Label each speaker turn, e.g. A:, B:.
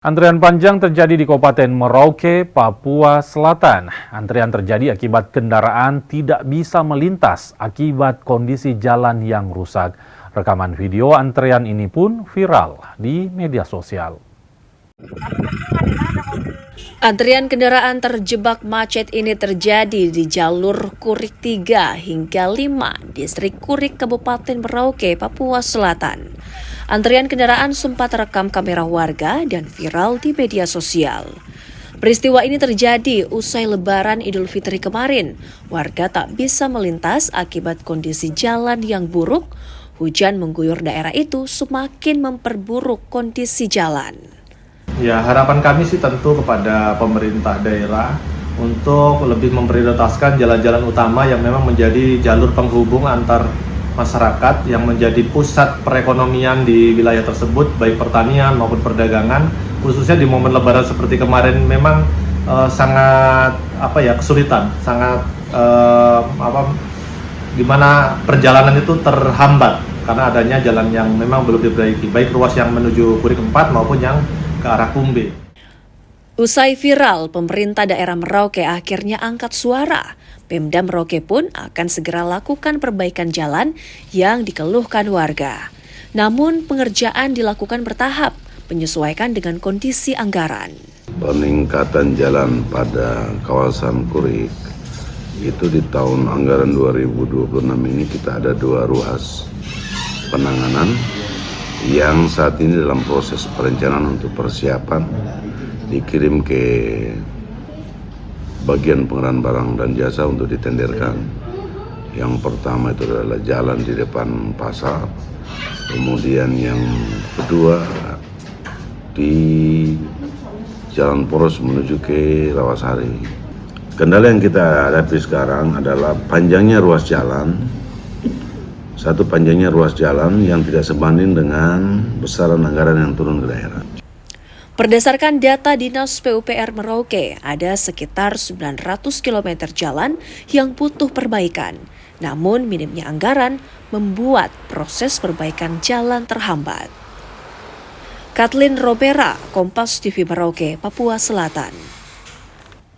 A: Antrian panjang terjadi di Kabupaten Merauke, Papua Selatan. Antrian terjadi akibat kendaraan tidak bisa melintas akibat kondisi jalan yang rusak. Rekaman video antrian ini pun viral di media sosial.
B: Antrian kendaraan terjebak macet ini terjadi di jalur Kurik 3 hingga 5, Distrik Kurik, Kabupaten Merauke, Papua Selatan. Antrian kendaraan sempat terekam kamera warga dan viral di media sosial. Peristiwa ini terjadi usai Lebaran Idul Fitri kemarin. Warga tak bisa melintas akibat kondisi jalan yang buruk. Hujan mengguyur daerah itu semakin memperburuk kondisi jalan.
C: Ya, harapan kami sih tentu kepada pemerintah daerah untuk lebih memprioritaskan jalan-jalan utama yang memang menjadi jalur penghubung antar masyarakat yang menjadi pusat perekonomian di wilayah tersebut, baik pertanian maupun perdagangan, khususnya di momen Lebaran seperti kemarin memang sangat kesulitan, sangat gimana perjalanan itu terhambat karena adanya jalan yang memang belum diperbaiki, baik ruas yang menuju Kurik 4 maupun yang ke arah Kumbe.
B: Usai viral, pemerintah daerah Merauke akhirnya angkat suara. Pemda Merauke pun akan segera lakukan perbaikan jalan yang dikeluhkan warga. Namun pengerjaan dilakukan bertahap, menyesuaikan dengan kondisi anggaran.
D: Peningkatan jalan pada kawasan Kurik itu di tahun anggaran 2026 ini kita ada 2 ruas penanganan yang saat ini dalam proses perencanaan untuk persiapan dikirim ke bagian pengenalan barang dan jasa untuk ditenderkan. Yang pertama itu adalah jalan di depan pasar, kemudian yang kedua di Jalan Poros menuju ke Rawasari. Kendala yang kita hadapi sekarang adalah panjangnya ruas jalan. Satu, panjangnya ruas jalan yang tidak sebanding dengan besaran anggaran yang turun ke daerah.
B: Berdasarkan data Dinas PUPR Merauke, ada sekitar 900 km jalan yang butuh perbaikan. Namun minimnya anggaran membuat proses perbaikan jalan terhambat. Kathleen Robera, Kompas TV Merauke, Papua Selatan.